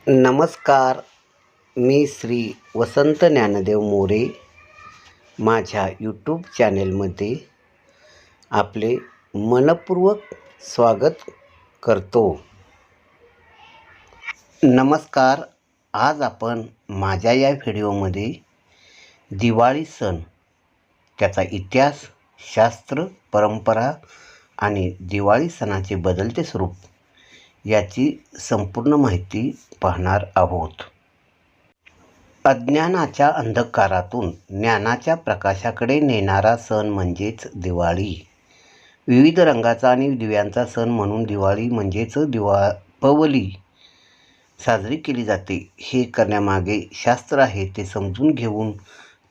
नमस्कार. मी श्री वसंत ज्ञानदेव मोरे. माझ्या यूट्यूब चॅनेलमध्ये आपले मनपूर्वक स्वागत करतो. नमस्कार. आज आपण माझ्या या व्हिडिओमध्ये दिवाळी सण, त्याचा इतिहास, शास्त्र, परंपरा आणि दिवाळी सणाचे बदलते स्वरूप याची संपूर्ण माहिती पाहणार आहोत. अज्ञानाच्या अंधकारातून ज्ञानाच्या प्रकाशाकडे नेणारा सण म्हणजेच दिवाळी. विविध रंगाचा आणि दिव्यांचा सण म्हणून दिवाळी म्हणजेच दीपावली साजरी केली जाते. हे करण्यामागे शास्त्र आहे. ते समजून घेऊन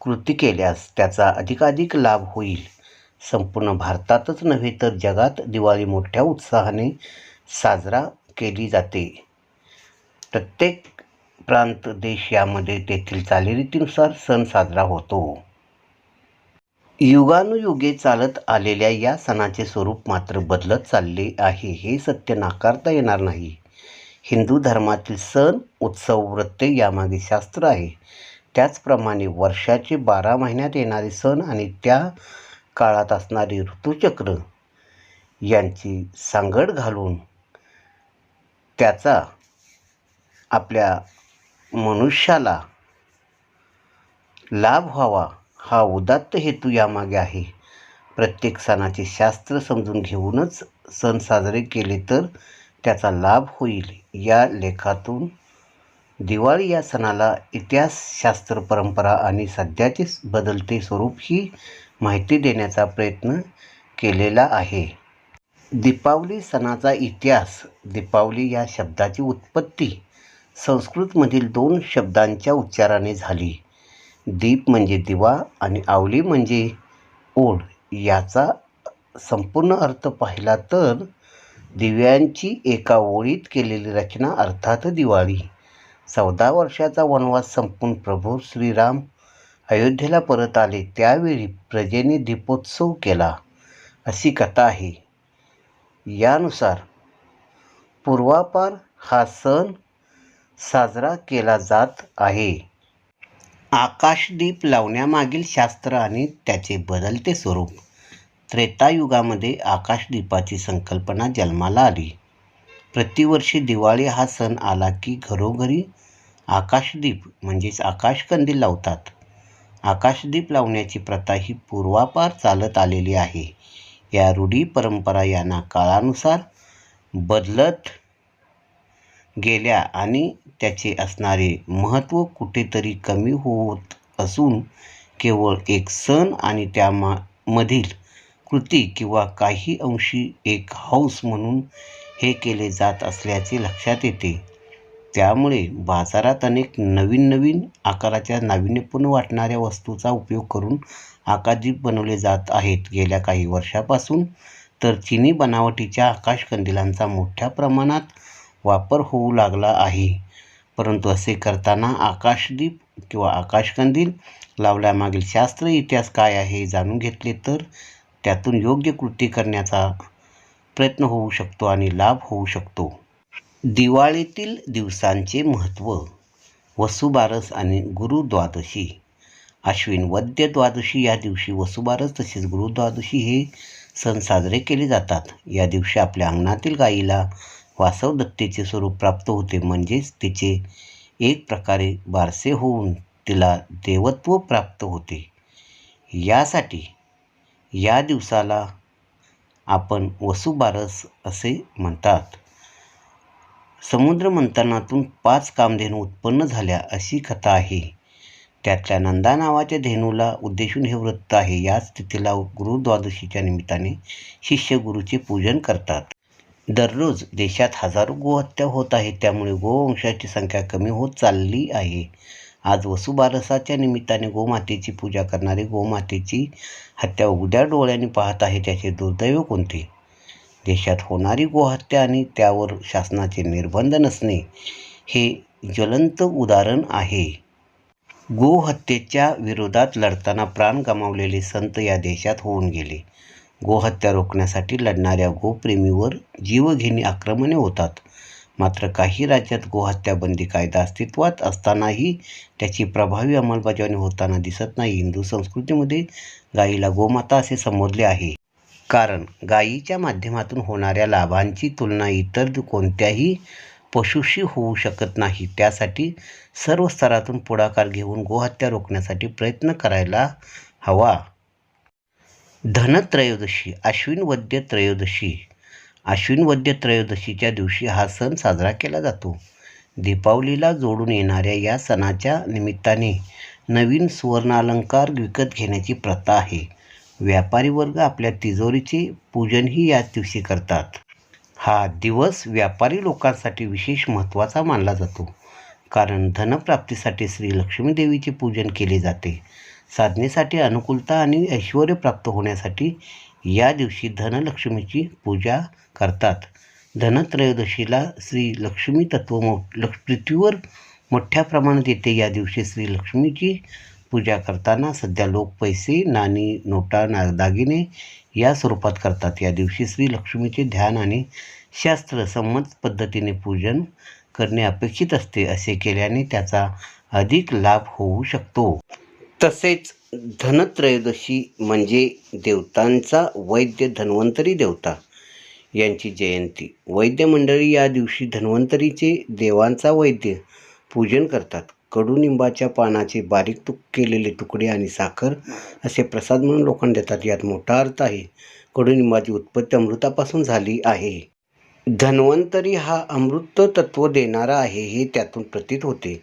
कृती केल्यास त्याचा अधिकाधिक लाभ होईल. संपूर्ण भारतातच नव्हे तर जगात दिवाळी मोठ्या उत्साहाने साजरा केली जाते. प्रत्येक प्रांत, देश यामध्ये तेथील चालीरीतीनुसार सण साजरा होतो. युगानुयुगे चालत आलेल्या या सणाचे स्वरूप मात्र बदलत चालले आहे, हे सत्य नाकारता येणार नाही. हिंदू धर्मातील सण, उत्सव, व्रते यामागे शास्त्र आहे. त्याचप्रमाणे वर्षाचे 12 महिन्यात येणारे सण आणि त्या काळात असणारे ऋतुचक्र यांची सांगड घालून त्याचा आपल्या मनुष्याला लाभ व्हावा हा उदात्त हेतू यामागे आहे. प्रत्येक सणाचे शास्त्र समजून घेऊनच सण साजरे केले तर त्याचा लाभ होईल. या लेखातून दिवाळी या सणाला इतिहास, शास्त्र, परंपरा आणि सध्याचे बदलते स्वरूप ही माहिती देण्याचा प्रयत्न केलेला आहे. दीपावली सणाचा इतिहास. दीपावली या शब्दाची उत्पत्ती संस्कृतमधील 2 शब्दांच्या उच्चाराने झाली. दीप म्हणजे दिवा आणि आवली म्हणजे ओढ. याचा संपूर्ण अर्थ पाहिला तर दिव्यांची एका ओळीत केलेली रचना, अर्थात दिवाळी. 14 वर्षाचा वनवास संपून प्रभू श्रीराम अयोध्येला परत आले त्यावेळी प्रजेने दीपोत्सव केला, अशी कथा आहे. यानुसार पूर्वापार हा सण साजरा केला जात आहे. आकाशदीप लावण्यामागील शास्त्र आणि त्याचे बदलते स्वरूप. त्रेतायुगामध्ये आकाशदीपाची संकल्पना जन्माला आली. प्रतिवर्षी दिवाळी हा सण आला की घरोघरी आकाशदीप म्हणजेच आकाशकंदील लावतात. आकाशदीप लावण्याची प्रथा ही पूर्वापार चालत आलेली आहे. या रूढी, परंपरा यांना काळानुसार बदलत गेल्या आणि त्याचे असणारे महत्त्व कुठेतरी कमी होत असून केवळ एक सण आणि त्यामधील कृती किंवा काही अंशी एक हौस म्हणून हे केले जात असल्याचे लक्षात येते. त्यामुळे बाजारात अनेक नवीन आकाराच्या नाविन्यपूर्ण वाटणाऱ्या वस्तूंचा उपयोग करून आकाशदीप बनवले जात आहेत. गेल्या काही वर्षापासून तर चिनी बनावटीच्या आकाशकंदिलांचा मोठ्या प्रमाणात वापर होऊ लागला आहे. परंतु असे करताना आकाशदीप किंवा आकाशकंदील लावण्यामागील शास्त्र, इतिहास काय आहे हे जाणून घेतले तर त्यातून योग्य कृती करण्याचा प्रयत्न होऊ शकतो आणि लाभ होऊ शकतो. दिवाळीतील दिवसांचे महत्त्व. वसुबारस आणि गुरुद्वादशी. आश्विन वद्य द्वादशी या दिवशी वसुबारस तसेच गुरुद्वादशी हे सण साजरे केले जातात. या दिवशी आपल्या अंगणातील गायीला वासवदत्तेचे स्वरूप प्राप्त होते, म्हणजेच तिचे एक प्रकारे बारसे होऊन तिला देवत्व प्राप्त होते. यासाठी या दिवसाला आपण वसुबारस असे म्हणतात. समुद्र मंथनातून 5 कामधेनू उत्पन्न झाल्या अशी कथा आहे. त्यातल्या नंदा नावाच्या धेनूला उद्देशून हे व्रत आहे. याच तिथीला गुरुद्वादशीच्या निमित्ताने शिष्य गुरुचे पूजन करतात. दररोज देशात हजारो गोहत्या होत आहेत. त्यामुळे गोवंशाची संख्या कमी होत चालली आहे. आज वसुबारसाच्या निमित्ताने गोमातेची पूजा करणारे गोमातेची हत्या उघड्या डोळ्यांनी पाहत आहे. त्याचे दुर्दैव कोणते? देशात होणारी गोहत्या आणि त्यावर शासनाचे निर्बंध नसणे हे ज्वलंत उदाहरण आहे. गोहत्येच्या विरोधात लढताना प्राण गमावलेले संत या देशात होऊन गेले. गोहत्या रोखण्यासाठी लढणाऱ्या गोप्रेमीवर जीवघेणी आक्रमणे होतात. मात्र काही राज्यात गोहत्या बंदी कायदा अस्तित्वात असतानाही त्याची प्रभावी अंमलबजावणी होताना दिसत नाही. हिंदू संस्कृतीमध्ये गायीला गोमाता असे संबोधले आहे. कारण गायीच्या माध्यमातून होणाऱ्या लाभांची तुलना इतर कोणत्याही पशुशी होऊ शकत नाही. त्यासाठी सर्व स्तरातून पुढाकार घेऊन गोहत्या रोखण्यासाठी प्रयत्न करायला हवा. धनत्रयोदशी, आश्विन वद्य त्रयोदशी. आश्विन वद्य त्रयोदशीच्या दिवशी हा सण साजरा केला जातो. दीपावलीला जोडून येणाऱ्या या सणाच्या निमित्ताने नवीन सुवर्णालंकार विकत घेण्याची प्रथा आहे. व्यापारी वर्ग आपल्या तिजोरीचे पूजनही याच दिवशी करतात. हा दिवस व्यापारी लोकांसाठी विशेष महत्त्वाचा मानला जातो, कारण धनप्राप्तीसाठी श्री लक्ष्मी देवीचे पूजन केले जाते. साधनेसाठी, अनुकूलता आणि ऐश्वर्य प्राप्त होण्यासाठी या दिवशी धनलक्ष्मीची पूजा करतात. धनत्रयोदशीला श्री लक्ष्मी तत्व पृथ्वीवर मोठ्या प्रमाणात येते. या दिवशी श्री लक्ष्मीची पूजा करताना सध्या लोक पैसे, नाणी, नोटा, दागिने या स्वरूपात करतात. या दिवशी श्री लक्ष्मीचे ध्यान आणि शास्त्र संमत पद्धतीने पूजन करणे अपेक्षित असते. असे केल्याने त्याचा अधिक लाभ होऊ शकतो. तसेच धनत्रयोदशी म्हणजे देवतांचा वैद्य धन्वंतरी देवता यांची जयंती. वैद्य मंडळी या दिवशी धन्वंतरीचे देवांचा वैद्य पूजन करतात. कडुनिंबाच्या पानाचे बारीक केलेले तुकडे आणि साखर असे प्रसाद म्हणून लोकांना देतात. यात मोठा अर्थ आहे. कडुनिंबाची उत्पत्ती अमृतापासून झाली आहे. धन्वंतरी हा अमृत तत्व देणारा आहे हे त्यातून प्रतीत होते.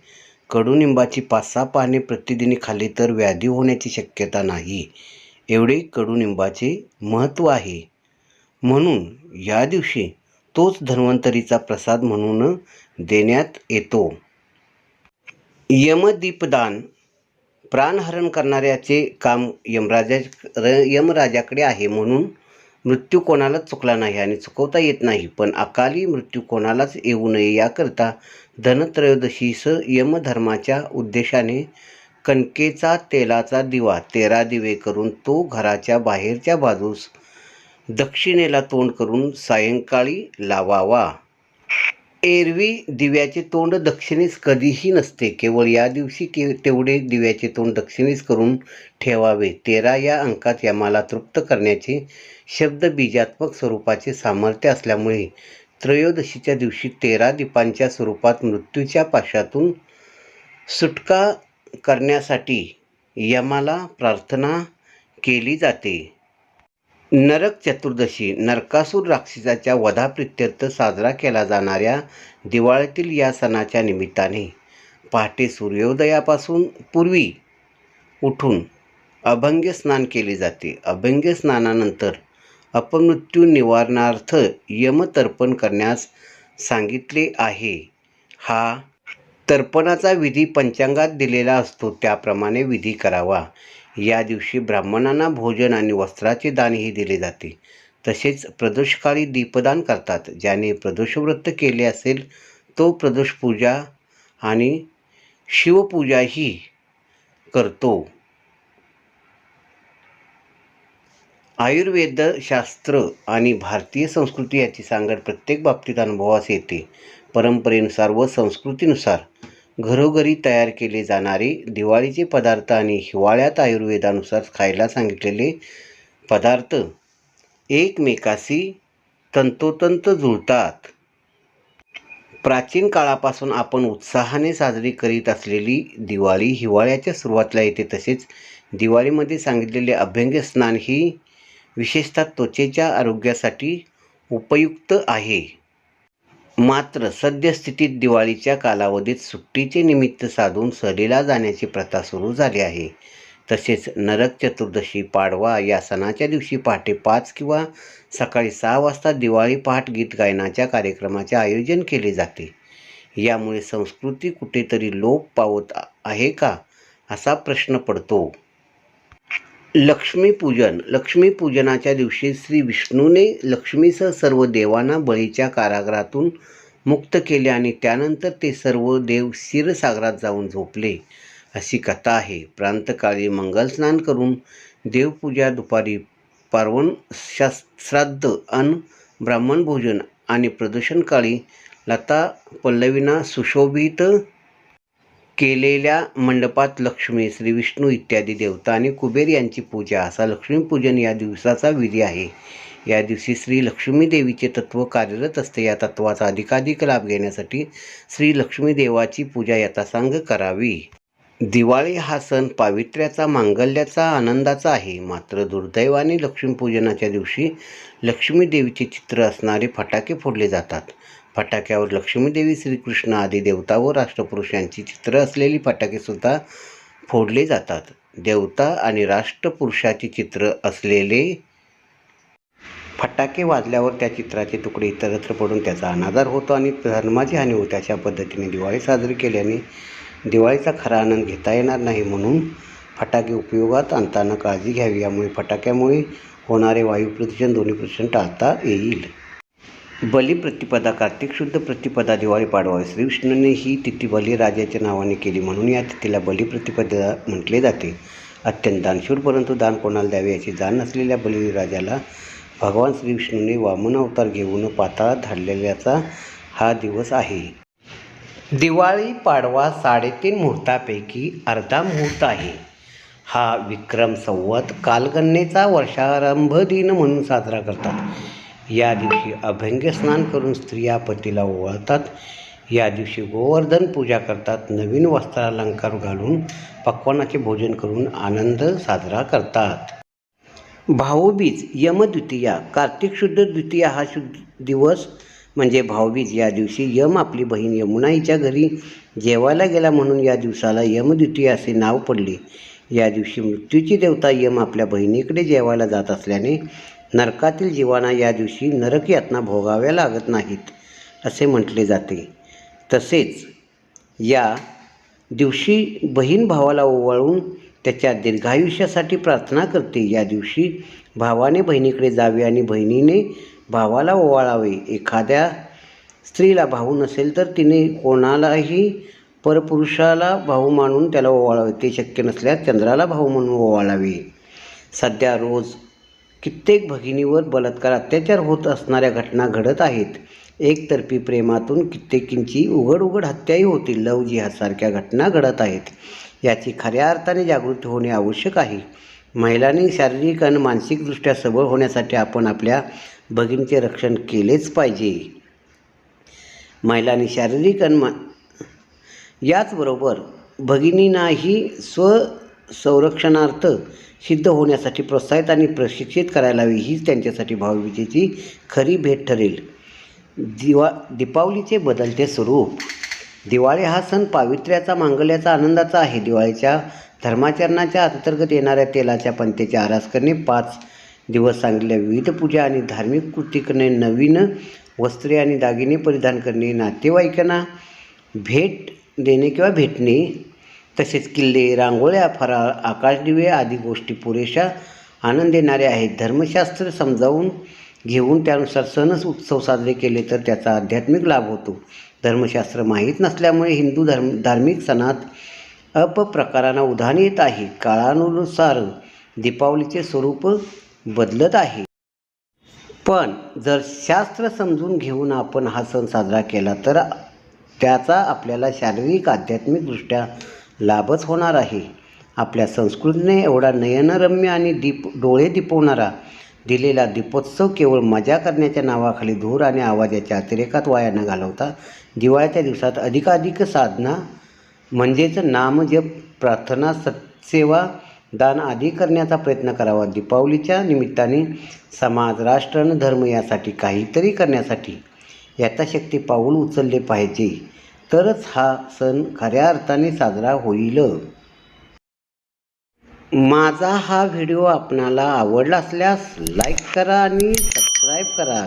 कडुनिंबाची 5-6 पाने प्रतिदिनी खाल्ली तर व्याधी होण्याची शक्यता नाही, एवढे कडुनिंबाचे महत्त्व आहे. म्हणून या दिवशी तोच धन्वंतरीचा प्रसाद म्हणून देण्यात येतो. यमदीपदान. प्राणहरण करणाऱ्याचे काम यमराजाकडे आहे, म्हणून मृत्यू कोणालाच चुकला नाही आणि चुकवता येत नाही. पण अकाली मृत्यू कोणालाच येऊ नये याकरता धनत्रयोदशीस यमधर्माच्या उद्देशाने कणकेचा तेलाचा दिवा 13 दिवे करून तो घराच्या बाहेरच्या बाजूस दक्षिणेला तोंड करून सायंकाळी लावावा. एरवी दिव्याचे तोंड दक्षिणेस कधीही नसते. केवळ या दिवशी तेवढे दिव्याचे तोंड दक्षिणेस करून ठेवावे. 13 या अंकात यमाला तृप्त करण्याचे शब्दबीजात्मक स्वरूपाचे सामर्थ्य असल्यामुळे त्रयोदशीच्या दिवशी 13 दीपांच्या स्वरूपात मृत्यूच्या पाशातून सुटका करण्यासाठी यमाला प्रार्थना केली जाते. नरक चतुर्दशी. नरकासूर राक्षसाच्या वधाप्रित्यर्थ साजरा केला जाणाऱ्या दिवाळीतील या सणाच्या निमित्ताने पहाटे सूर्योदयापासून पूर्वी उठून अभंग स्नान केले जाते. अभंग स्नानानंतर अपमृत्यू निवारणार्थ यमतर्पण करण्यास सांगितले आहे. हा तर्पणाचा विधी पंचांगात दिलेला असतो, त्याप्रमाणे विधी करावा. या दिवशी ब्राह्मणांना भोजन आणि वस्त्राचे दानही दिले जाते. तसेच प्रदोषकाळी दीपदान करतात. ज्याने प्रदोषव्रत केले असेल तो प्रदोष पूजा आणि शिवपूजाही करतो. आयुर्वेद शास्त्र आणि भारतीय संस्कृती याची सांगड प्रत्येक बाबतीत अनुभवास येते. परंपरेनुसार व संस्कृतीनुसार घरोघरी तयार केले जाणारे दिवाळीचे पदार्थ आणि हिवाळ्यात आयुर्वेदानुसार खायला सांगितलेले पदार्थ एकमेकाशी तंतोतंत जुळतात. प्राचीन काळापासून आपण उत्साहाने साजरी करीत असलेली दिवाळी हिवाळ्याच्या सुरुवातीला येते. तसेच दिवाळीमध्ये सांगितलेले अभ्यंग स्नान ही विशेषतः त्वचेच्या आरोग्यासाठी उपयुक्त आहे. मात्र सद्यस्थितीत दिवाळीच्या कालावधीत सुट्टीचे निमित्त साधून सहलीला जाण्याची प्रथा सुरू झाली आहे. तसेच नरक चतुर्दशी, पाडवा या सणाच्या दिवशी पहाटे 5 किंवा सकाळी 6 वाजता दिवाळी पहाट गीत गायनाच्या कार्यक्रमाचे आयोजन केले जाते. यामुळे संस्कृती कुठेतरी लोप पावत आहे का असा प्रश्न पडतो. लक्ष्मीपूजन. लक्ष्मीपूजनाच्या दिवशी श्री विष्णूने लक्ष्मीसह सर्व देवांना बळीच्या कारागृहातून मुक्त केले आणि त्यानंतर ते सर्व देव क्षीरसागरात जाऊन झोपले अशी कथा आहे. प्रांतकाळी मंगलस्नान करून देवपूजा, दुपारी पार्वण श्राद्ध, अन्न ब्राह्मण भोजन आणि प्रदोषणकाळी लता पल्लवींना सुशोभित केलेल्या मंडपात लक्ष्मी, श्री विष्णू इत्यादी देवता आणि कुबेर यांची पूजा असा लक्ष्मीपूजन या दिवसाचा विधी आहे. या दिवशी श्री लक्ष्मी देवीचे तत्त्व कार्यरत असते. या तत्त्वाचा अधिकाधिक लाभ घेण्यासाठी श्री लक्ष्मी देवाची पूजा यथासांग करावी. दिवाळी हा सण पावित्र्याचा, मांगल्याचा, आनंदाचा आहे. मात्र दुर्दैवाने लक्ष्मीपूजनाच्या दिवशी लक्ष्मी देवीचे चित्र असणारे फटाके फोडले जातात. फटाक्यावर लक्ष्मीदेवी, श्रीकृष्ण आदी देवता व राष्ट्रपुरुष यांची चित्र असलेली फटाकेसुद्धा फोडले जातात. देवता आणि राष्ट्रपुरुषाची चित्र असलेले फटाके वाजल्यावर त्या चित्राचे तुकडे इतरत्र पडून त्याचा अनादर होतो आणि धर्माची हानी होते. अशा पद्धतीने दिवाळी साजरी केल्याने दिवाळीचा खरा आनंद घेता येणार नाही. म्हणून फटाके उपयोगात आणताना काळजी घ्यावी. यामुळे फटाक्यामुळे होणारे वायू प्रदूषण, ध्वनी प्रदूषण टाळता येईल. बलिप्रतिपदा, कार्तिक शुद्ध प्रतिपदा, दिवाळी पाडवा. श्रीविष्णूने ही तिथी बलिराजाच्या नावाने केली म्हणून या तिथीला बलिप्रतिपदा म्हटले जाते. अत्यंत दानशूर परंतु दान कोणाला द्यावे याची जाण नसलेल्या बलिराजाला भगवान श्रीविष्णूने वामन अवतार घेऊन पाताळात धाडलेल्याचा हा दिवस आहे. दिवाळी पाडवा 3.5 मुहूर्तापैकी अर्धा मुहूर्त आहे. हा विक्रम संवत कालगणनेचा वर्षारंभ दिन म्हणून साजरा करतात. या दिवशी अभ्यंग स्नान करून स्त्रिया पतीला ओवाळतात. या दिवशी गोवर्धन पूजा करतात. नवीन वस्त्रालंकार घालून पक्वानाचे भोजन करून आनंद साजरा करतात. भाऊबीज, यमद्वितीया. कार्तिक शुद्ध द्वितीया हा दिवस म्हणजे भाऊबीज. या दिवशी यम आपली बहीण यमुना हिच्या घरी जेवायला गेला म्हणून या दिवसाला यमद्वितीया असे नाव पडले. या दिवशी मृत्यूची देवता यम आपल्या बहिणीकडे जेवायला जात असल्याने नरकातील जीवांना या दिवशी नरक यातना भोगाव्या लागत नाहीत असे म्हटले जाते. तसेच या दिवशी बहीण भावाला ओवाळून त्याच्या दीर्घायुष्यासाठी प्रार्थना करते. या दिवशी भावाने बहिणीकडे जावे आणि बहिणीने भावाला ओवाळावे. एखाद्या स्त्रीला भाऊ नसेल तर तिने कोणालाही परपुरुषाला भाऊ मानून त्याला ओवाळावे. ते शक्य नसल्यास चंद्राला भाऊ म्हणून ओवाळावे. सध्या रोज कित्येक भगिनीवर बलात्कार, अत्याचार होत असणाऱ्या घटना घडत आहेत. एकतर्फी प्रेमातून कित्येकींची उघड हत्याही होती. लव जिहादसारख्या घटना घडत आहेत. याची खऱ्या अर्थाने जागृती होणे आवश्यक आहे. महिलांनी शारीरिक आणि मानसिकदृष्ट्या सबळ होण्यासाठी आपण आपल्या भगिनीचे रक्षण केलेच पाहिजे. महिलांनी शारीरिक आणि याचबरोबर भगिनींनाही स्वसंरक्षणार्थ सिद्ध होण्यासाठी प्रोत्साहित आणि प्रशिक्षित करायला हवी. हीच त्यांच्यासाठी भाऊबीजेची खरी भेट ठरेल. दीपावलीचे बदलते स्वरूप. दिवाळी हा सण पावित्र्याचा, मांगल्याचा, आनंदाचा आहे. दिवाळीच्या धर्माचरणाच्या अंतर्गत येणाऱ्या तेलाच्या पंथेची आरास करणे, 5 दिवस सांगितलेल्या विविध पूजा आणि धार्मिक कृती करणे, नवीन वस्त्रे आणि दागिने परिधान करणे, नातेवाईकांना भेट देणे किंवा भेटणे, तसेच किल्ले, रांगोळ्या, फराळ, आकाशदिवे आदी गोष्टी पुरेशा आनंद देणाऱ्या आहेत. धर्मशास्त्र समजावून घेऊन त्यानुसार सण उत्सव साजरे केले तर त्याचा आध्यात्मिक लाभ होतो. धर्मशास्त्र माहीत नसल्यामुळे हिंदू धार्मिक सणात अपप्रकारांना उधाण येत आहे. काळानुसार दीपावलीचे स्वरूप बदलत आहे. पण जर शास्त्र समजून घेऊन आपण हा सण साजरा केला तर त्याचा आपल्याला शारीरिक, आध्यात्मिकदृष्ट्या लाभच होणार आहे. आपल्या संस्कृतीने एवढा नयनरम्य आणि डोळे दिपवणारा दिलेला दीपोत्सव केवळ मजा करण्याच्या नावाखाली धूर आणि आवाजाच्या अतिरेकात वाया न घालवता दिवाळीच्या दिवसात अधिकाधिक साधना म्हणजेच नामजप, प्रार्थना, सत्सेवा, दान आदी करण्याचा प्रयत्न करावा. दीपावलीच्या निमित्ताने समाज, राष्ट्र आणि धर्म यासाठी काहीतरी करण्यासाठी यथाशक्ती पाऊल उचलले पाहिजे. तरच हा सण खऱ्या अर्थाने साजरा होईल. माझा हा व्हिडिओ आपणाला आवडला असल्यास लाईक करा आणि सबस्क्राईब करा.